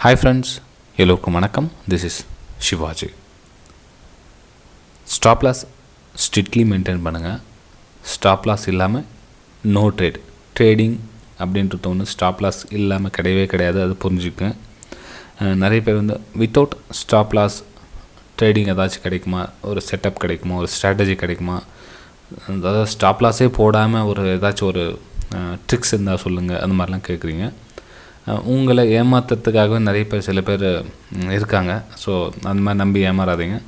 Hi friends, எல்லோருக்கும் வணக்கம். This is Shivaji. Stop loss strictly maintain பண்ணுங்கள். Stop loss இல்லாமல் no trade. Trading அப்படின்றது ஒன்று ஸ்டாப் லாஸ் இல்லாமல் கிடையவே கிடையாது, அது புரிஞ்சுக்கங்க. நிறைய பேர் வந்து வித்தவுட் ஸ்டாப் லாஸ் ட்ரேடிங் ஏதாச்சும் கிடைக்குமா, ஒரு செட்டப் கிடைக்குமா, ஒரு ஸ்ட்ராட்டஜி கிடைக்குமா, அதாவது ஸ்டாப் லாஸே போடாமல் ஒரு ஏதாச்சும் ஒரு ட்ரிக்ஸ் இருந்தால் சொல்லுங்கள், அந்த மாதிரிலாம் கேட்குறீங்க. உங்களை ஏமாத்துறதுக்காகவே நிறைய பேர் சில பேர் இருக்காங்க. ஸோ அந்த மாதிரி நம்பி ஏமாறாதீங்க.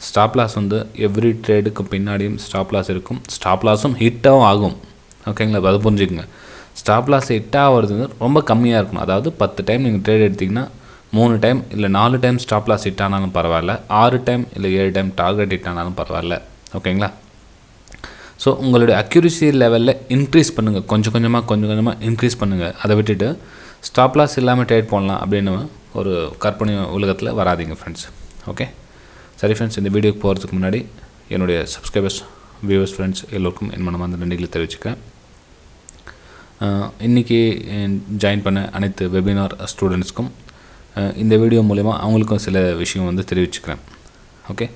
ஸ்டாப் லாஸ் வந்து எவ்ரி ட்ரேடுக்கு பின்னாடியும் ஸ்டாப் லாஸ் இருக்கும். ஸ்டாப் லாஸும் ஹிட்டாகவும் ஆகும், ஓகேங்களா? அது புரிஞ்சுக்கங்க. ஸ்டாப் லாஸ் ஹிட்டாக வருது ரொம்ப கம்மியாக இருக்கணும். அதாவது 10 டைம் நீங்கள் ட்ரேட் எடுத்திங்கன்னா 3 டைம் இல்லை 4 டைம் ஸ்டாப் லாஸ் ஹிட் ஆனாலும் பரவாயில்ல, 6 டைம் இல்லை 7 டைம் டார்கெட் ஹிட் ஆனாலும் பரவாயில்ல, ஓகேங்களா? ஸோ உங்களுடைய அக்யூரசி லெவலில் இன்க்ரீஸ் பண்ணுங்கள், கொஞ்சம் கொஞ்சமாக இன்க்ரீஸ் பண்ணுங்கள். அதை விட்டுட்டு ஸ்டாப் லாஸ் இல்லாமல் ட்ரேட் பண்ணலாம் அப்படின்னு ஒரு கற்பனை உலகத்தில் வராதிங்க ஃப்ரெண்ட்ஸ். ஓகே, சரி ஃப்ரெண்ட்ஸ், இந்த வீடியோக்கு போகிறதுக்கு முன்னாடி என்னுடைய சப்ஸ்கிரைபர்ஸ், வியூவர்ஸ், ஃப்ரெண்ட்ஸ் எல்லோருக்கும் என் மனமார்ந்த நன்றிகளை தெரிவிச்சுக்கிறேன். இன்றைக்கி ஜாயின் பண்ண அனைத்து வெபினார் ஸ்டூடெண்ட்ஸ்க்கும் இந்த வீடியோ மூலிமா அவங்களுக்கும் சில விஷயம் வந்து தெரிவிச்சுக்கிறேன். ஓகே,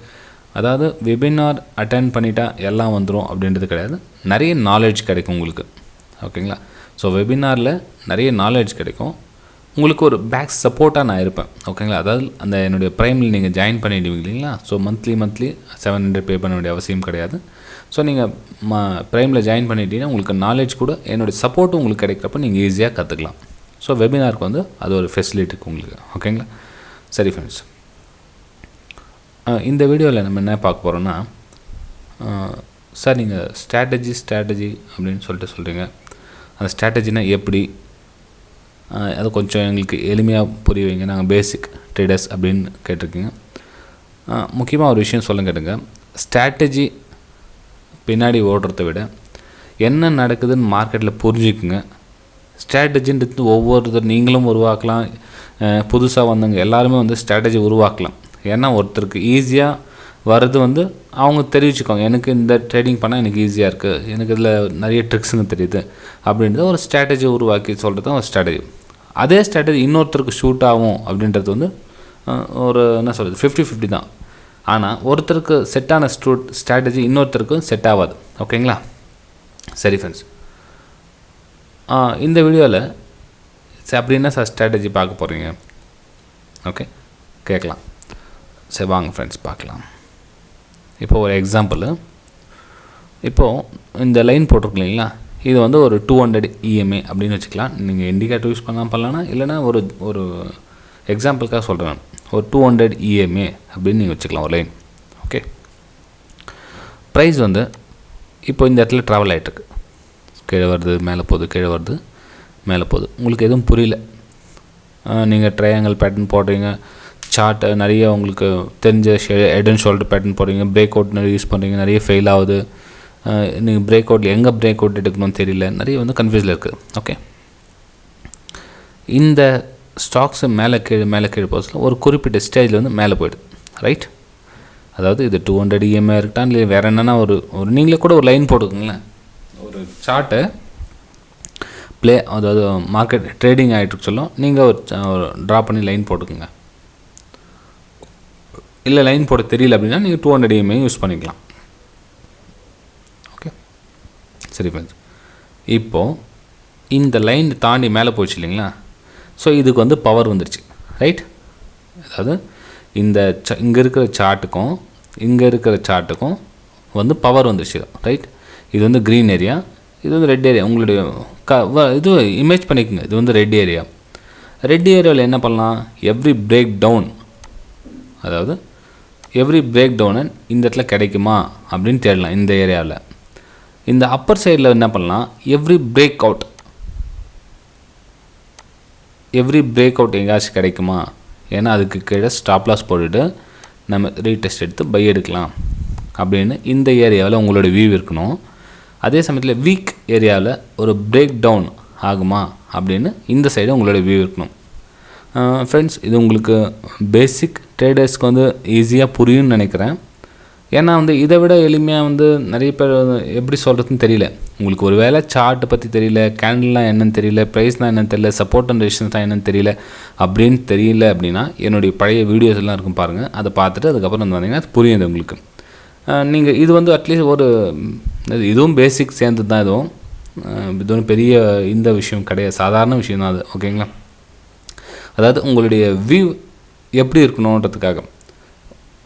அதாவது வெபினார் அட்டென்ட் பண்ணிட்டா எல்லாம் வந்துடும் அப்படின்றது கிடையாது. நிறைய நாலேஜ் கிடைக்கும் உங்களுக்கு, ஓகேங்களா? ஸோ வெபினாரில் நிறைய நாலேஜ் கிடைக்கும். உங்களுக்கு ஒரு பேக் சப்போர்ட்டாக நான் இருப்பேன், ஓகேங்களா? அதாவது அந்த என்னுடைய ப்ரைமில் நீங்கள் ஜாயின் பண்ணிவிடுவீங்க இல்லைங்களா? ஸோ மந்த்லி 700 பே பண்ண வேண்டிய அவசியம் கிடையாது. ஸோ நீங்கள் ப்ரைமில் ஜாயின் பண்ணிட்டீங்கன்னா உங்களுக்கு நாலேஜ் கூட என்னுடைய சப்போர்ட்டும் உங்களுக்கு கிடைக்கிறப்ப நீங்கள் ஈஸியாக கற்றுக்கலாம். ஸோ வெபினாருக்கு வந்து அது ஒரு ஃபெசிலிட்டிக்கு உங்களுக்கு, ஓகேங்களா? சரி ஃப்ரெண்ட்ஸ், இந்த வீடியோவில் நம்ம என்ன பார்க்க போகிறோன்னா, சார் நீங்கள் ஸ்ட்ராட்டஜி அப்படின்னு சொல்கிறீங்க. அந்த ஸ்ட்ராட்டஜினா எப்படி, அது கொஞ்சம் எங்களுக்கு எளிமையாக புரிய வைங்க, நாங்கள் பேசிக் ட்ரேடர்ஸ் அப்படின்னு கேட்டிருக்கீங்க. முக்கியமாக ஒரு விஷயம் சொல்ல கேட்டுங்க. ஸ்ட்ராட்டஜி பின்னாடி ஓடுறத விட என்ன நடக்குதுன்னு மார்க்கெட்டில் புரிஞ்சுக்குங்க. ஸ்ட்ராட்டஜின்றது ஒவ்வொருத்தர் நீங்களும் உருவாக்கலாம், புதுசாக வந்தவங்க எல்லாருமே வந்து ஸ்ட்ராட்டஜி உருவாக்கலாம். ஏன்னா ஒருத்தருக்கு ஈஸியாக வர்றது வந்து அவங்க தெரிவிச்சுக்கோங்க, எனக்கு இந்த ட்ரேடிங் பண்ணால் எனக்கு ஈஸியாக இருக்குது, எனக்கு இதில் நிறைய ட்ரிக்ஸுங்க தெரியுது அப்படின்றத ஒரு ஸ்ட்ராட்டஜி உருவாக்கி சொல்கிறது தான் ஒரு ஸ்ட்ராட்டஜி. அதே ஸ்ட்ராட்டஜி இன்னொருத்தருக்கு ஷூட் ஆகும் அப்படின்றது வந்து ஒரு என்ன சொல்கிறது 50-50 தான். ஆனால் ஒருத்தருக்கு செட்டான ஸ்ட்ராட்டஜி இன்னொருத்தருக்கு செட் ஆகாது, ஓகேங்களா? சரி ஃப்ரெண்ட்ஸ், இந்த வீடியோவில் அப்படின்னா சார் ஸ்ட்ராட்டஜி பார்க்க போகிறீங்க, ஓகே, கேட்கலாம். சரி வாங்க ஃப்ரெண்ட்ஸ் பார்க்கலாம். இப்போது ஒரு எக்ஸாம்பிள், இப்போது இந்த லைன் போட்டிருக்கீங்களா, இது வந்து ஒரு 200 EMA அப்படின்னு வச்சுக்கலாம். நீங்கள் இண்டிகேட்டர் யூஸ் பண்ணலாம்னா இல்லைனா ஒரு எக்ஸாம்பிளுக்காக சொல்கிறேன், ஒரு 200 EMA அப்படின்னு நீங்கள் வச்சுக்கலாம் ஒரு லைன். ஓகே, ப்ரைஸ் வந்து இப்போ இந்த இடத்துல ட்ராவல் ஆகிட்டுருக்கு, கீழே வருது மேலே போகுது, கீழே வருது மேலே போகுது. உங்களுக்கு எதுவும் புரியல, நீங்கள் ட்ரையாங்கிள் பேட்டர்ன் போடுறீங்க, சார்ட்டை நிறைய உங்களுக்கு தெரிஞ்ச ஹெட் அண்ட் ஷோல்டர் பேட்டர்ன் போடுறீங்க, பிரேக் அவுட் நிறைய யூஸ் பண்ணுறீங்க, நிறைய ஃபெயில் ஆகுது. நீங்கள் பிரேக் அவுட்டில் எங்கே பிரேக் அவுட் எடுக்கணும்னு தெரியல, நிறைய வந்து கன்ஃபியூஸில் இருக்குது. ஓகே, இந்த ஸ்டாக்ஸு மேலே கீழே போகிறதுல ஒரு குறிப்பிட்ட ஸ்டேஜில் வந்து மேலே போய்டுது, ரைட்? அதாவது இது 200 EMA இருக்கட்டா இல்லை வேறு என்னென்னா ஒரு நீங்களே கூட ஒரு லைன் போட்டுக்கோங்களேன். ஒரு சார்ட்டை அதாவது மார்க்கெட் ட்ரேடிங் ஆகிட்டு சொல்லும், நீங்கள் ஒரு ட்ரா பண்ணி லைன் போட்டுக்கோங்க. இல்லை லைன் போட தெரியல அப்படின்னா நீங்கள் 200 EMA யூஸ் பண்ணிக்கலாம். ஓகே, சரி ஃப்ரெண்ட்ஸ், இப்போது இந்த லைன் தாண்டி மேலே போயிடுச்சு இல்லைங்களா? ஸோ இதுக்கு வந்து பவர் வந்துடுச்சு, ரைட்? அதாவது இங்கே இருக்கிற சார்ட்டுக்கும் வந்து பவர் வந்துடுச்சு, ரைட்? இது வந்து க்ரீன் ஏரியா, இது வந்து ரெட் ஏரியா. உங்களுடைய இது இமேஜ் பண்ணிக்கோங்க, இது வந்து ரெட் ஏரியா. ரெட் ஏரியாவில் என்ன பண்ணலாம், எவ்ரி பிரேக் டவுன் இந்த இடத்துல கிடைக்குமா அப்படின்னு தேடலாம். இந்த ஏரியாவில் இந்த அப்பர் சைடில் என்ன பண்ணலாம், எவ்ரி பிரேக் அவுட் எங்கேயாச்சும் கிடைக்குமா, ஏன்னா அதுக்கு கீழே ஸ்டாப் லாஸ் போட்டுட்டு நம்ம ரீடெஸ்ட் எடுத்து பை எடுக்கலாம் அப்படின்னு இந்த ஏரியாவில் உங்களோட வியூ இருக்கணும். அதே சமயத்தில் வீக் ஏரியாவில் ஒரு பிரேக் டவுன் ஆகுமா அப்படின்னு இந்த சைடு உங்களோட வியூ இருக்கணும். ஃப்ரெண்ட்ஸ், இது உங்களுக்கு பேசிக் ட்ரேடர்ஸ்க்கு வந்து ஈஸியாக புரியும்னு நினைக்கிறேன். ஏன்னா வந்து இதை விட எளிமையாக வந்து நிறைய பேர் எப்படி சொல்கிறதுன்னு தெரியல. உங்களுக்கு ஒரு வேளை சார்ட்டை பற்றி தெரியல, கேண்டில்லாம் என்னென்னு தெரியல, ப்ரைஸ்னால் என்னென்னு தெரியல, சப்போர்ட் அண்ட் ரெசிஸ்டன்ஸ் தான் என்னென்னு தெரியல அப்படின்னு தெரியல அப்படின்னா என்னுடைய பழைய வீடியோஸ் எல்லாம் இருக்கும் பாருங்கள். அதை பார்த்துட்டு அதுக்கப்புறம் வந்து வந்தீங்கன்னா அது புரியுது உங்களுக்கு. நீங்கள் இது வந்து அட்லீஸ்ட் ஒரு இதுவும் பேசிக் சேர்ந்து தான் இது ஒன்றும் பெரிய இந்த விஷயம் கிடையாது, சாதாரண விஷயம் தான் அது. ஓகேங்களா? அதாவது உங்களுடைய வியூ எப்படி இருக்கணுன்றதுக்காக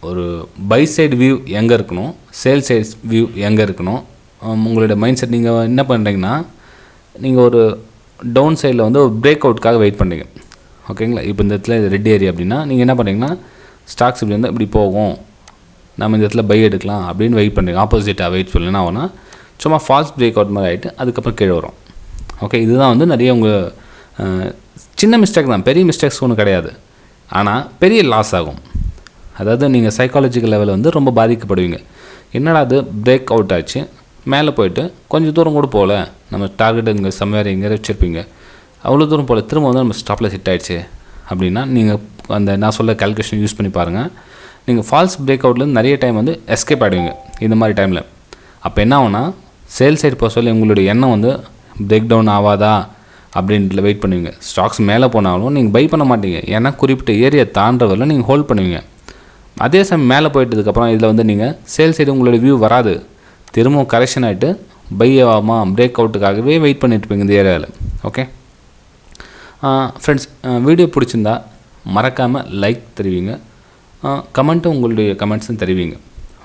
ஒரு பை சைடு வியூ எங்கே இருக்கணும், சேல் சைட் வியூ எங்கே இருக்கணும், உங்களுடைய மைண்ட் செட் நீங்கள் என்ன பண்ணுறீங்கன்னா, நீங்கள் ஒரு டவுன் சைடில் வந்து ஒரு பிரேக் அவுட்காக வெயிட் பண்ணுறீங்க. ஓகேங்களா? இப்போ இந்த இடத்துல இது ரெட் ஏரியா அப்படின்னா நீங்கள் என்ன பண்ணுறீங்கன்னா, ஸ்டாக்ஸ் இப்படி வந்து இப்படி போகும், நம்ம இந்த இடத்துல பை எடுக்கலாம் அப்படின்னு வெயிட் பண்ணுறீங்க. ஆப்போசிட்டாக வெயிட் சொல்லணும்னா ஆகுனா சும்மா ஃபால்ஸ் பிரேக் அவுட் மாதிரி ஆகிட்டு அதுக்கப்புறம் கீழே வரும். ஓகே, இதுதான் வந்து நிறைய உங்கள் சின்ன மிஸ்டேக் தான், பெரிய மிஸ்டேக்ஸ் ஒன்றும் கிடையாது, ஆனால் பெரிய லாஸ் ஆகும். அதாவது நீங்கள் சைக்காலஜிக்கல் லெவலில் வந்து ரொம்ப பாதிக்கப்படுவீங்க. என்னடா அது பிரேக் அவுட் ஆச்சு, மேலே போயிட்டு கொஞ்சம் தூரம் கூட போகல, நம்ம டார்கெட் இங்கே சம்வேர் எங்கே வச்சுருப்பீங்க, அவ்வளோ தூரம் போகல, திரும்ப வந்து நம்ம ஸ்டாப்பில் ஹிட் ஆகிடுச்சு அப்படின்னா நீங்கள் அந்த நான் சொல்ல கால்குலேஷன் யூஸ் பண்ணி பாருங்கள். நீங்கள் ஃபால்ஸ் பிரேக் அவுட்லேருந்து நிறைய டைம் வந்து எஸ்கேப் ஆகிடுவீங்க இந்த மாதிரி டைமில். அப்போ என்ன ஆகுனா, சேல் சைடு போக சொல்லி உங்களுடைய எண்ணம் வந்து பிரேக் டவுன் ஆகாதா அப்படின்ட்டு வெயிட் பண்ணுவீங்க. ஸ்டாக்ஸ் மேலே போனாலும் நீங்கள் பை பண்ண மாட்டீங்க, ஏன்னா குறிப்பிட்ட ஏரியா தாண்டவரில் நீங்கள் ஹோல்ட் பண்ணுவீங்க. அதே சமயம் மேலே போயிட்டதுக்கப்புறம் இதில் வந்து நீங்கள் சேல் சைடு உங்களுடைய வியூ வராது, திரும்பவும் கரெக்ஷன் ஆகிட்டு பை ஆகாமா பிரேக் அவுட்டுக்காகவே வெயிட் பண்ணிட்டுருப்பீங்க இந்த ஏரியாவில். ஓகே ஃப்ரெண்ட்ஸ், வீடியோ பிடிச்சிருந்தா மறக்காமல் லைக் தெரிவிங்க, கமெண்ட்டும் உங்களுடைய கமெண்ட்ஸும் தெரிவிங்க.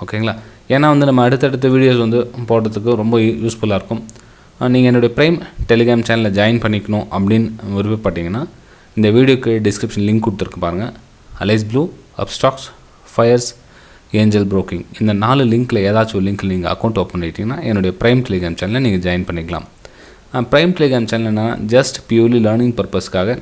ஓகேங்களா? ஏன்னா வந்து நம்ம அடுத்தடுத்த வீடியோஸ் வந்து போடுறதுக்கு ரொம்ப யூஸ்ஃபுல்லாக இருக்கும். நீங்கள் என்னுடைய ப்ரைம் டெலிகிராம் சேனலில் ஜாயின் பண்ணிக்கணும் அப்படின்னு விருப்பப்பட்டீங்கன்னா இந்த வீடியோக்கு டிஸ்கிரிப்ஷன் லிங்க் கொடுத்துருக்கு பாருங்கள். Alice Blue, Upstox, Fyers, Angel Broking, இந்த 4 லிங்க்கில் ஏதாச்சும் ஒரு லிங்க்கில் நீங்கள் அக்கௌண்ட் ஓப்பன் பண்ணிட்டீங்கன்னா என்னுடைய ப்ரைம் டெலிகிராம் சேனலில் நீங்கள் ஜாயின் பண்ணிக்கலாம். ப்ரைம் டெலிகிராம் சேனல் என்னன்னா ஜஸ்ட் பியூர்லி லேர்னிங் பர்பஸ்க்காக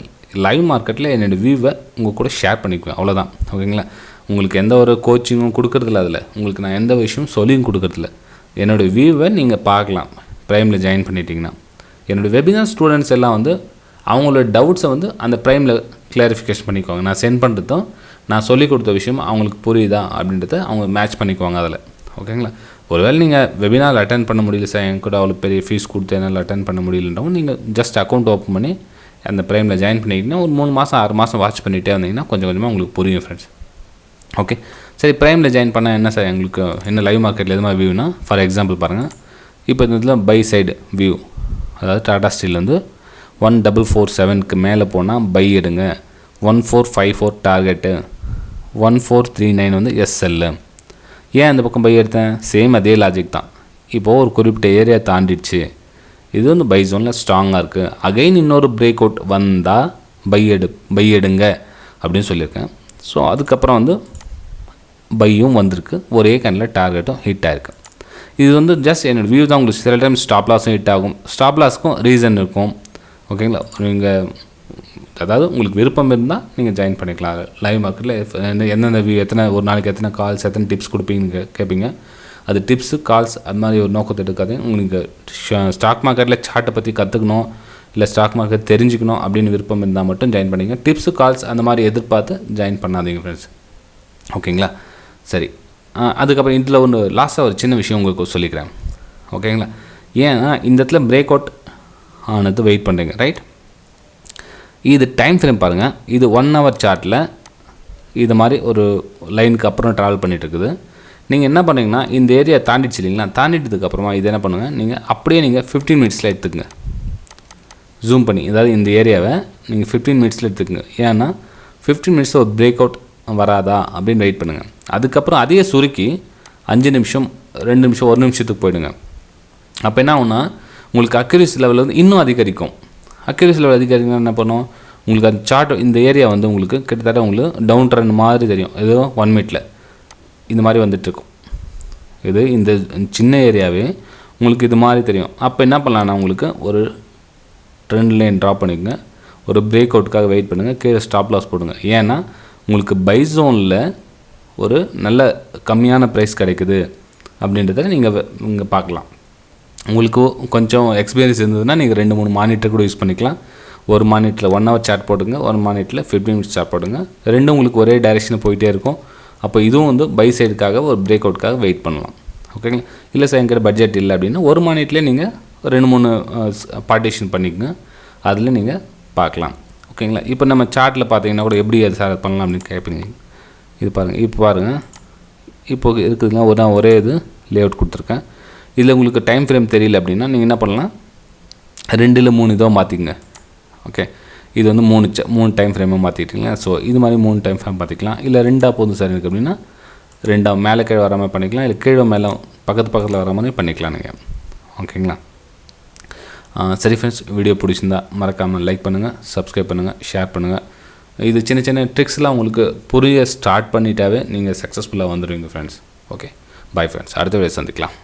லைவ் மார்க்கெட்டில் என்னோடய வியூவை உங்கள் கூட ஷேர் பண்ணிக்குவேன், அவ்வளோதான். ஓகேங்களா? உங்களுக்கு எந்த ஒரு கோச்சிங்கும் கொடுக்குறதில்ல, அதில் உங்களுக்கு நான் எந்த விஷயமும் சொல்லியும் கொடுக்குறதில்ல. என்னோடய வியூவை நீங்கள் பார்க்கலாம் ப்ரைமில் ஜாயின் பண்ணிட்டீங்கன்னா. என்னோடய வெபினார் ஸ்டூடெண்ட்ஸ் எல்லாம் வந்து அவங்களோட டவுட்ஸை வந்து அந்த ப்ரைமில் கிளாரிஃபிகேஷன் பண்ணிக்குவாங்க. நான் சென்ட் பண்ணுறதும் நான் சொல்லிக் கொடுத்த விஷயம் அவங்களுக்கு புரியுதா அப்படின்றத அவங்க மேட்ச் பண்ணிக்குவாங்க அதில். ஓகேங்களா? ஒருவேளை நீங்கள் வெபினார் அட்டன் பண்ண முடியல சார், என் கூட அவ்வளோ பெரிய ஃபீஸ் கொடுத்து என்னால் அட்டன் பண்ண முடியலன்றவங்க நீங்கள் ஜஸ்ட் அக்கௌண்ட் ஓப்பன் பண்ணி அந்த ப்ரைமில் ஜாயின் பண்ணிக்கிட்டிங்கன்னா ஒரு 3 மாதம் 6 மாதம் வாட்ச் பண்ணிகிட்டே வந்தீங்கன்னா கொஞ்சம் கொஞ்சமாக உங்களுக்கு புரியும் ஃப்ரெண்ட்ஸ். ஓகே சரி, ப்ரைமில் ஜாயின் பண்ணால் என்ன சார் எங்களுக்கு என்ன லைவ் மார்க்கெட்டில் எது மாதிரி வியூனா, ஃபார் எக்ஸாம்பிள் பாருங்கள், இப்போ இந்த இதில் பை சைடு வியூ, அதாவது டாடா ஸ்டீல் வந்து 1447க்கு மேலே போனால் பை எடுங்க, 1454 டார்கெட்டு, 1439 வந்து எஸ்எல்லு. ஏன் அந்த பக்கம் பை எடுத்தேன்? சேம் அதே லாஜிக் தான். இப்போது ஒரு குறிப்பிட்ட ஏரியா தாண்டிடுச்சு, இது வந்து பை ஜோனில் ஸ்ட்ராங்காக இருக்குது, அகைன் இன்னொரு பிரேக் அவுட் வந்தால் பை எடுங்க அப்படின்னு சொல்லியிருக்கேன். ஸோ அதுக்கப்புறம் வந்து பையும் வந்திருக்கு, ஒரே கண்ணில் டார்கெட்டும் ஹிட் ஆகிருக்கு. இது வந்து ஜஸ்ட் என்னோடய வியூ தான். உங்களுக்கு சில டைம் ஸ்டாப் லாஸும் ஹிட் ஆகும், ஸ்டாப் லாஸுக்கும் ரீசன் இருக்கும். ஓகேங்களா? நீங்கள் அதாவது உங்களுக்கு விருப்பம் இருந்தால் நீங்கள் ஜாயின் பண்ணிக்கலாம் லைவ் மார்க்கெட்டில். எந்தெந்த வியூ, எத்தனை ஒரு நாளைக்கு எத்தனை கால்ஸ், எத்தனை டிப்ஸ் கொடுப்பீங்கன்னு கேட்பீங்க. அது டிப்ஸு கால்ஸ் அது மாதிரி ஒரு நோக்கத்தை எடுக்காது. உங்களுக்கு ஸ்டாக் மார்க்கெட்டில் சார்ட்டை பற்றி கற்றுக்கணும், இல்லை ஸ்டாக் மார்க்கெட் தெரிஞ்சுக்கணும் அப்படின்னு விருப்பம் இருந்தால் மட்டும் ஜாயின் பண்ணிங்க. டிப்ஸு கால்ஸ் அந்த மாதிரி எதிர்பார்த்து ஜாயின் பண்ணாதீங்க ஃப்ரெண்ட்ஸ். ஓகேங்களா? சரி, அதுக்கப்புறம் இதில் ஒன்று லாஸ்ட்டாக ஒரு சின்ன விஷயம் உங்களுக்கு சொல்லிக்கிறேன். ஓகேங்களா? ஏன்னா இந்த இடத்துல பிரேக் அவுட் ஆனது வெயிட் பண்ணுறீங்க, ரைட்? இது டைம் ஃப்ரேம் பாருங்கள். இது 1 hour சார்ட்டில் இது மாதிரி ஒரு லைனுக்கு அப்புறம் ட்ராவல் பண்ணிகிட்டு இருக்குது. நீங்கள் என்ன பண்ணுறீங்கன்னா, இந்த ஏரியா தாண்டிடுச்சு இல்லைங்களா, தாண்டிட்டதுக்கப்புறமா இது என்ன பண்ணுங்கள், நீங்கள் அப்படியே நீங்கள் 15 minutesல எடுத்துக்கங்க, ஜூம் பண்ணி. அதாவது இந்த ஏரியாவை நீங்கள் 15 minutesல எடுத்துக்கங்க. ஏன்னா 15 minutes ஒரு பிரேக் அவுட் வராதா அப்படின்னு வெயிட் பண்ணுங்கள். அதுக்கப்புறம் அதையே சுருக்கி 5 நிமிஷம் 2 நிமிஷம் 1 நிமிஷத்துக்கு போயிடுங்க. அப்போ என்ன ஆகுனா உங்களுக்கு அக்யூரசி லெவல் வந்து இன்னும் அதிகரிக்கும். அக்யூரசி லெவல் அதிகரிக்கணும் என்ன பண்ணும், உங்களுக்கு அந்த சார்ட் இந்த ஏரியா வந்து உங்களுக்கு கிட்டத்தட்ட உங்களுக்கு டவுன் ட்ரெண்ட் மாதிரி தெரியும். ஏதோ 1 minute இந்த மாதிரி வந்துட்டுருக்கும். இது இந்த சின்ன ஏரியாவே உங்களுக்கு இது மாதிரி தெரியும். அப்போ என்ன பண்ணலான்னா உங்களுக்கு ஒரு ட்ரெண்ட் லைன் ட்ராப் பண்ணிக்கங்க, ஒரு பிரேக் அவுட்டுக்காக வெயிட் பண்ணுங்கள், கீழே ஸ்டாப் லாஸ் போடுங்க. ஏன்னா உங்களுக்கு பை ஜோனில் ஒரு நல்ல கம்மியான ப்ரைஸ் கிடைக்குது அப்படின்றத நீங்கள் இங்கே பார்க்கலாம். உங்களுக்கு கொஞ்சம் எக்ஸ்பீரியன்ஸ் இருந்ததுன்னா நீங்கள் 2-3 மானிட்டர் கூட யூஸ் பண்ணிக்கலாம். ஒரு மானிட்டரில் 1 hour சார்ட் போடுங்க, ஒரு மானிட்டரில் 15 minutes சார்ட் போடுங்க. ரெண்டும் உங்களுக்கு ஒரே டைரெக்ஷனில் போயிட்டே இருக்கும். அப்போ இதுவும் வந்து பை சைடுக்காக ஒரு பிரேக் அவுட்காக வெயிட் பண்ணலாம். ஓகேங்களா? இல்லை சார் என்கிட்ட பட்ஜெட் இல்லை அப்படின்னா ஒரு மார்க்கெட்லேயே நீங்கள் 2-3 பார்ட்டிஷன் பண்ணிக்கங்க, அதில் நீங்கள் பார்க்கலாம். ஓகேங்களா? இப்போ நம்ம சார்ட்டில் பார்த்தீங்கன்னா கூட எப்படி அது சார் பண்ணலாம் அப்படின்னு கேட்பீங்க. இது பாருங்கள், இப்போ பாருங்கள், இப்போ இருக்குதுன்னா நான் ஒரே இது லே அவுட் கொடுத்துருக்கேன். இதில் உங்களுக்கு டைம் ஃப்ரேம் தெரியல அப்படின்னா நீங்கள் என்ன பண்ணலாம், 2-3 இதோ மாற்றிக்கங்க. ஓகே, இது வந்து 3 டைம் ஃப்ரேமாக மாற்றிக்கிட்டீங்களா? ஸோ இது மாதிரி 3 டைம் ஃப்ரேம் பார்த்திக்கலாம். இல்லை 2 போதும் சார் எனக்கு அப்படின்னா 2 மேலே கீழே வர மாதிரி பண்ணிக்கலாம், இல்லை கீழே மேலே பக்கத்தில் வர மாதிரி பண்ணிக்கலாம் நீங்கள். ஓகேங்களா? சரி ஃப்ரெண்ட்ஸ், வீடியோ பிடிச்சிருந்தா மறக்காமல் லைக் பண்ணுங்கள், சப்ஸ்கிரைப் பண்ணுங்கள், ஷேர் பண்ணுங்கள். இது சின்ன சின்ன ட்ரிக்ஸ்லாம் உங்களுக்கு புரிய ஸ்டார்ட் பண்ணிட்டாவே நீங்கள் சக்ஸஸ்ஃபுல்லாக வந்துடுவீங்க ஃப்ரெண்ட்ஸ். ஓகே, பை ஃப்ரெண்ட்ஸ், அடுத்த வீடியோ சந்திக்கலாம்.